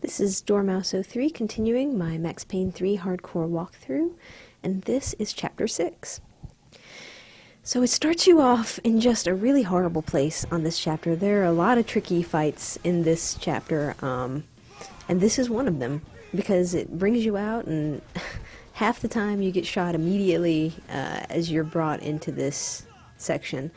This is Dormouse03 continuing my Max Payne 3 hardcore walkthrough, and this is Chapter 6. So it starts you off in just a really horrible place on this chapter. There are a lot of tricky fights in this chapter, and this is one of them, because it brings you out, and half the time you get shot immediately as you're brought into this section.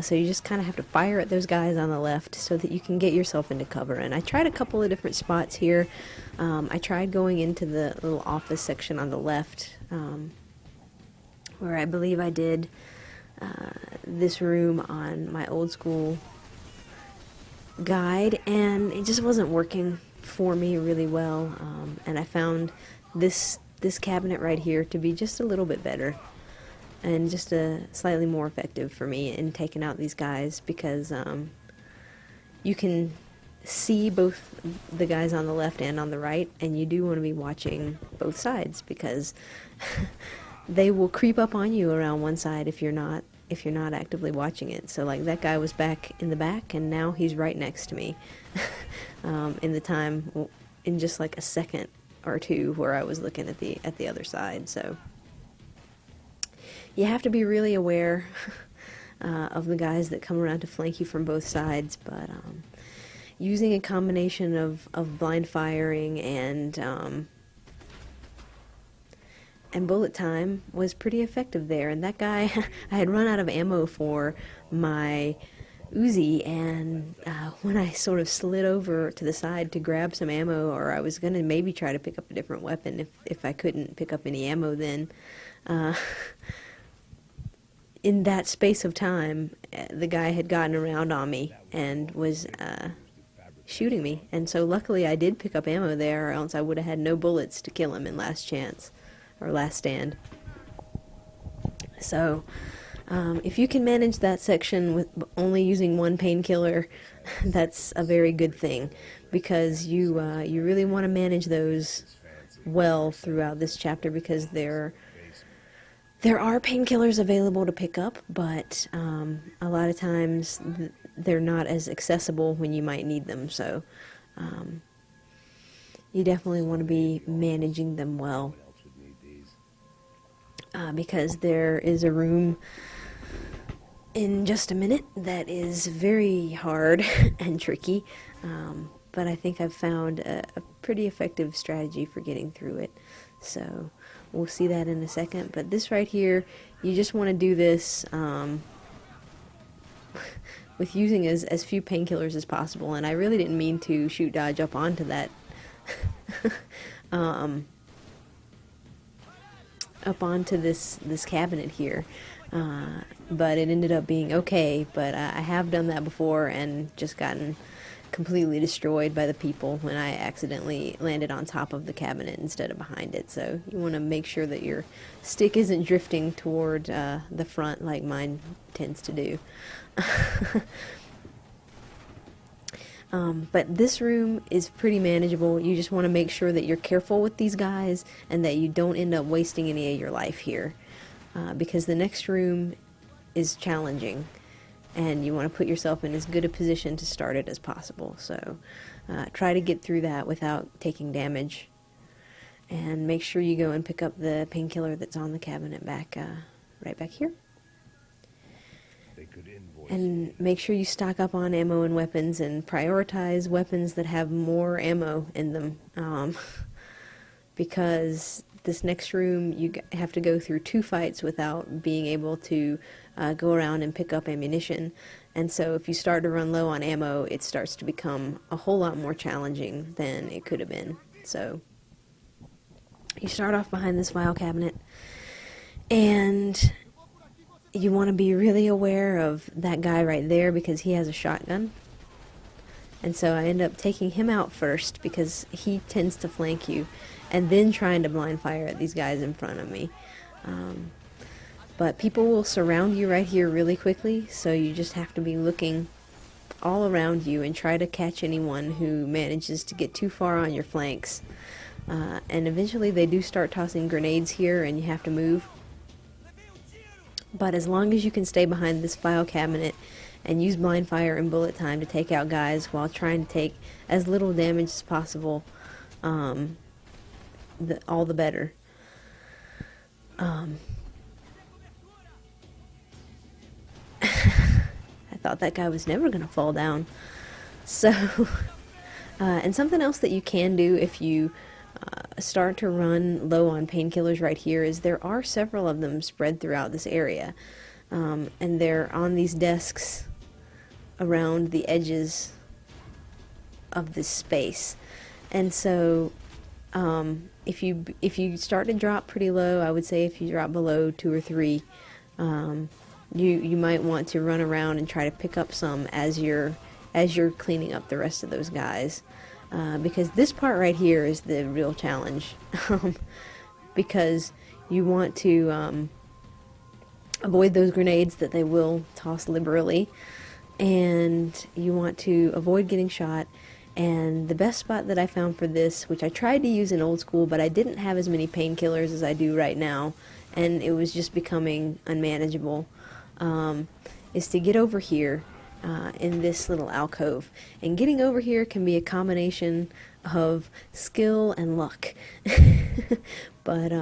So you just kind of have to fire at those guys on the left so that you can get yourself into cover. And I tried a couple of different spots here. I tried going into the little office section on the left, where I believe I did this room on my old school guide, and it just wasn't working for me really well. And I found this cabinet right here to be just a little bit better, and just slightly more effective for me in taking out these guys, because you can see both the guys on the left and on the right, and you do want to be watching both sides, because they will creep up on you around one side if you're not actively watching it. So like that guy was back in the back, and now he's right next to me in just like a second or two where I was looking at the other side. So you have to be really aware of the guys that come around to flank you from both sides, but using a combination of blind firing and bullet time was pretty effective there. And that guy, I had run out of ammo for my Uzi, and when I sort of slid over to the side to grab some ammo, or I was going to maybe try to pick up a different weapon if I couldn't pick up any ammo then, in that space of time, the guy had gotten around on me and was shooting me. And so luckily I did pick up ammo there, or else I would have had no bullets to kill him in Last Chance, or Last Stand. So if you can manage that section with only using one painkiller, that's a very good thing, because you really want to manage those well throughout this chapter, because there are painkillers available to pick up, but a lot of times they're not as accessible when you might need them. So you definitely want to be managing them well, because there is a room in just a minute that is very hard and tricky, but I think I've found a pretty effective strategy for getting through it. So we'll see that in a second. But this right here, you just want to do this with using as few painkillers as possible. And I really didn't mean to shoot dodge up onto that up onto this cabinet here, but it ended up being okay. But I have done that before and just gotten completely destroyed by the people when I accidentally landed on top of the cabinet instead of behind it. So you want to make sure that your stick isn't drifting toward the front like mine tends to do. But this room is pretty manageable. You just want to make sure that you're careful with these guys and that you don't end up wasting any of your life here, because the next room is challenging, and you want to put yourself in as good a position to start it as possible. So try to get through that without taking damage, and make sure you go and pick up the painkiller that's on the cabinet right back here. And make sure you stock up on ammo and weapons, and prioritize weapons that have more ammo in them, because this next room you have to go through 2 fights without being able to go around and pick up ammunition. And so if you start to run low on ammo, it starts to become a whole lot more challenging than it could have been. So you start off behind this file cabinet, and you want to be really aware of that guy right there, because he has a shotgun. And so I end up taking him out first, because he tends to flank you, and then trying to blind fire at these guys in front of me. But people will surround you right here really quickly, so you just have to be looking all around you and try to catch anyone who manages to get too far on your flanks. And eventually they do start tossing grenades here, and you have to move. But as long as you can stay behind this file cabinet and use blind fire and bullet time to take out guys while trying to take as little damage as possible. All the better. I thought that guy was never gonna fall down. So, and something else that you can do if you start to run low on painkillers right here is there are several of them spread throughout this area, and they're on these desks around the edges of this space. And so if you start to drop pretty low, I would say if you drop below 2 or 3, you might want to run around and try to pick up some as you're cleaning up the rest of those guys, because this part right here is the real challenge. Because you want to avoid those grenades that they will toss liberally, and you want to avoid getting shot. And the best spot that I found for this, which I tried to use in old school, but I didn't have as many painkillers as I do right now, and it was just becoming unmanageable, is to get over here in this little alcove. And getting over here can be a combination of skill and luck. But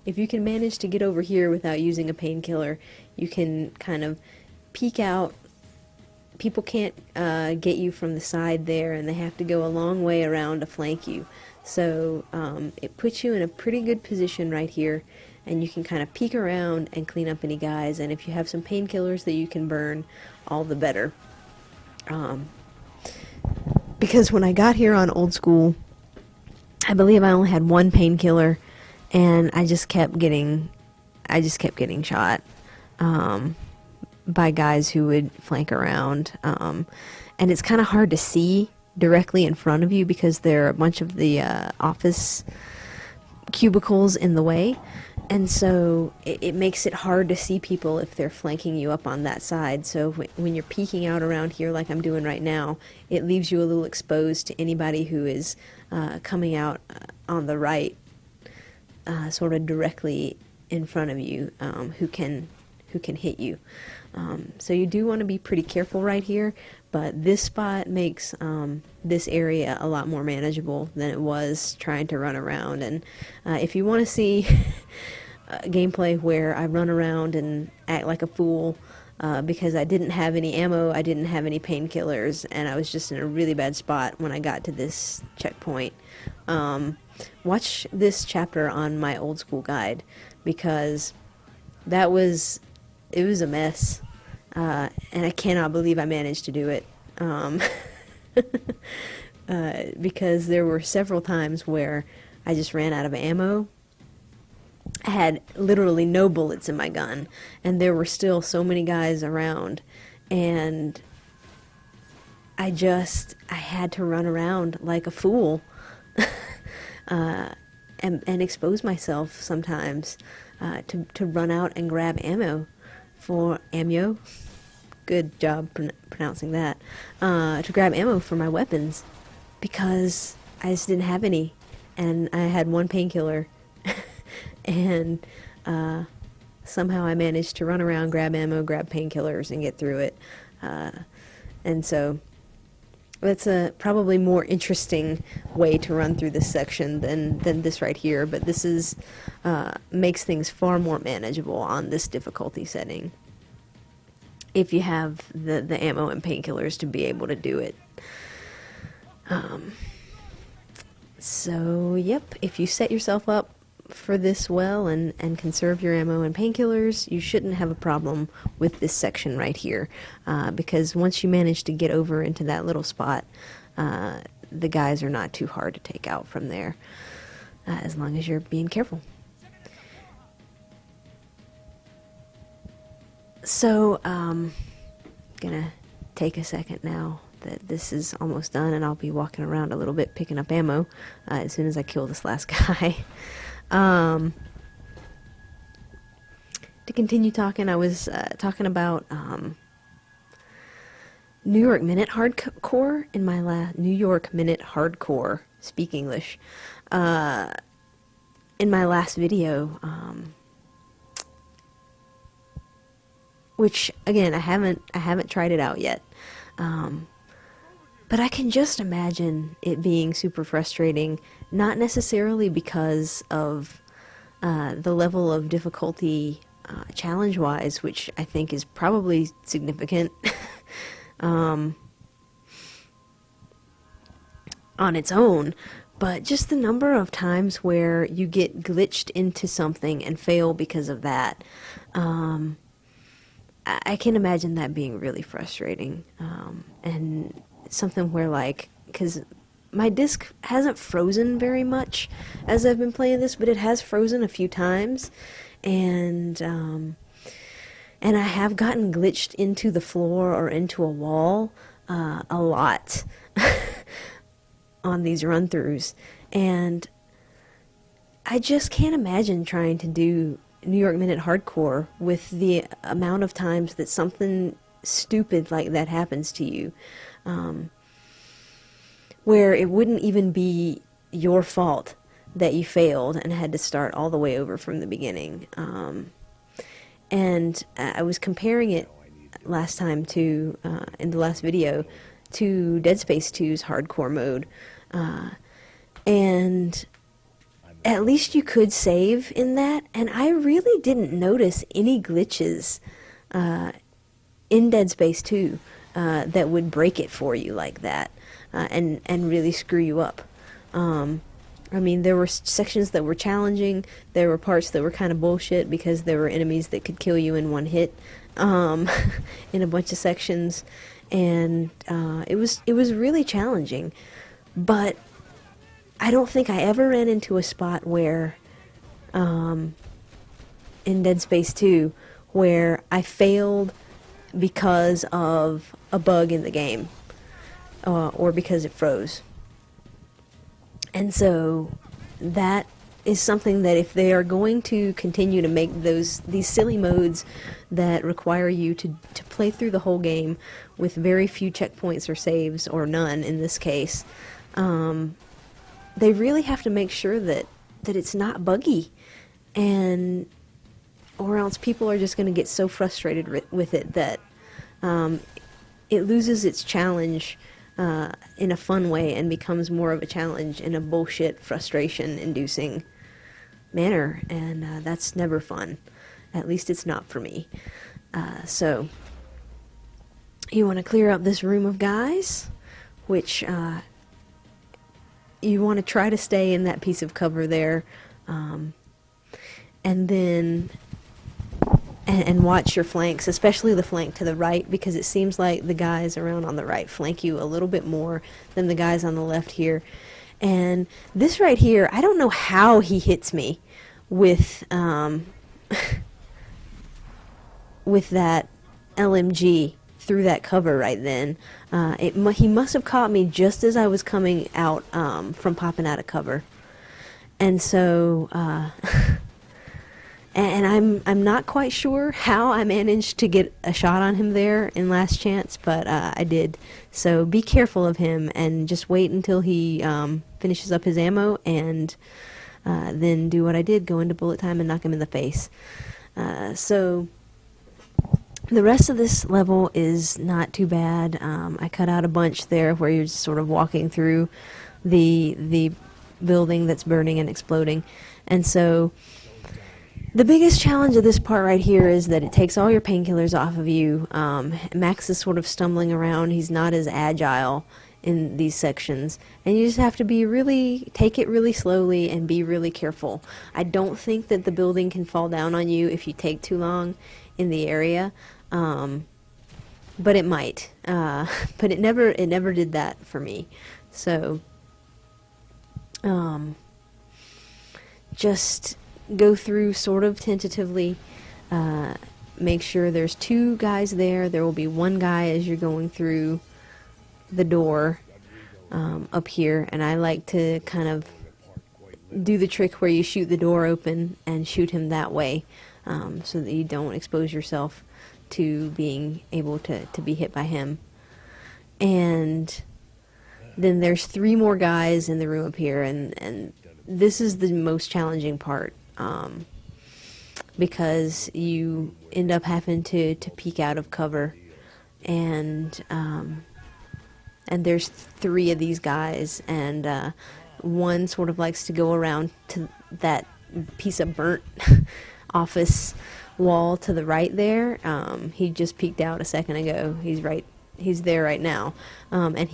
if you can manage to get over here without using a painkiller, you can kind of peek out. People can't get you from the side there, and they have to go a long way around to flank you. So it puts you in a pretty good position right here, and you can kind of peek around and clean up any guys. And if you have some painkillers that you can burn, all the better. Because when I got here on old school, I believe I only had one painkiller, and I just kept getting shot by guys who would flank around, and it's kind of hard to see directly in front of you because there are a bunch of the office cubicles in the way, and so it makes it hard to see people if they're flanking you up on that side. So when you're peeking out around here like I'm doing right now, it leaves you a little exposed to anybody who is coming out on the right, sort of directly in front of you, who can hit you. So you do want to be pretty careful right here, but this spot makes this area a lot more manageable than it was trying to run around. And if you want to see gameplay where I run around and act like a fool because I didn't have any ammo, I didn't have any painkillers, and I was just in a really bad spot when I got to this checkpoint, watch this chapter on my old school guide, because it was a mess, and I cannot believe I managed to do it, because there were several times where I just ran out of ammo. I had literally no bullets in my gun, and there were still so many guys around, and I had to run around like a fool, and expose myself sometimes to run out and grab ammo. Good job pronouncing that. To grab ammo for my weapons, because I just didn't have any, and I had one painkiller, and somehow I managed to run around, grab ammo, grab painkillers, and get through it. And so that's a probably more interesting way to run through this section than this right here, but this is makes things far more manageable on this difficulty setting if you have the ammo and painkillers to be able to do it. So yep, if you set yourself up for this well and conserve your ammo and painkillers, you shouldn't have a problem with this section right here, because once you manage to get over into that little spot, the guys are not too hard to take out from there, as long as you're being careful. So gonna take a second now that this is almost done, and I'll be walking around a little bit picking up ammo as soon as I kill this last guy. To continue talking, I was talking about New York Minute Hardcore in my New York Minute Hardcore, speak English, in my last video. which again I haven't tried it out yet. But I can just imagine it being super frustrating, not necessarily because of the level of difficulty challenge-wise, which I think is probably significant on its own, but just the number of times where you get glitched into something and fail because of that. I can imagine that being really frustrating, and something where, like, because my disc hasn't frozen very much as I've been playing this, but it has frozen a few times, and I have gotten glitched into the floor or into a wall a lot on these run-throughs, and I just can't imagine trying to do New York Minute Hardcore with the amount of times that something stupid like that happens to you, where it wouldn't even be your fault that you failed and had to start all the way over from the beginning. And I was comparing it last time to, in the last video, to Dead Space 2's hardcore mode. And at least you could save in that, and I really didn't notice any glitches in Dead Space 2 that would break it for you like that, and really screw you up. I mean, there were sections that were challenging, there were parts that were kind of bullshit because there were enemies that could kill you in one hit in a bunch of sections, and it was really challenging, but I don't think I ever ran into a spot where, in Dead Space 2, where I failed because of a bug in the game, or because it froze. And so that is something that if they are going to continue to make these silly modes that require you to play through the whole game with very few checkpoints or saves, or none in this case, they really have to make sure that it's not buggy, and or else people are just going to get so frustrated with it that it loses its challenge in a fun way and becomes more of a challenge in a bullshit, frustration-inducing manner, and that's never fun. At least it's not for me. So you want to clear up this room of guys, which you want to try to stay in that piece of cover there, and then and watch your flanks, especially the flank to the right, because it seems like the guys around on the right flank you a little bit more than the guys on the left here. And this right here, I don't know how he hits me with with that LMG through that cover right then. He must have caught me just as I was coming out from popping out of cover, and so and I'm not quite sure how I managed to get a shot on him there in Last Chance, but I did. So be careful of him and just wait until he finishes up his ammo, and then do what I did, go into bullet time and knock him in the face. So the rest of this level is not too bad. I cut out a bunch there where you're just sort of walking through the building that's burning and exploding. And so the biggest challenge of this part right here is that it takes all your painkillers off of you. Max is sort of stumbling around. He's not as agile in these sections, and you just have to take it really slowly and be really careful. I don't think that the building can fall down on you if you take too long in the area, but it might. But it never did that for me. So just go through sort of tentatively, make sure there's two guys there. There will be one guy as you're going through the door up here, and I like to kind of do the trick where you shoot the door open and shoot him that way, so that you don't expose yourself to being able to be hit by him. And then there's 3 more guys in the room up here, and this is the most challenging part. because you end up having to peek out of cover, and there's 3 of these guys, and one sort of likes to go around to that piece of burnt office wall to the right there. He just peeked out a second ago. He's there right now, and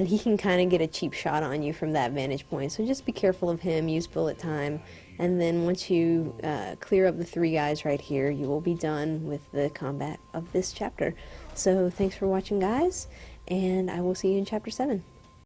he can kind of get a cheap shot on you from that vantage point. So just be careful of him. Use bullet time, and then once you clear up the 3 guys right here, you will be done with the combat of this chapter. So thanks for watching, guys, and I will see you in chapter 7.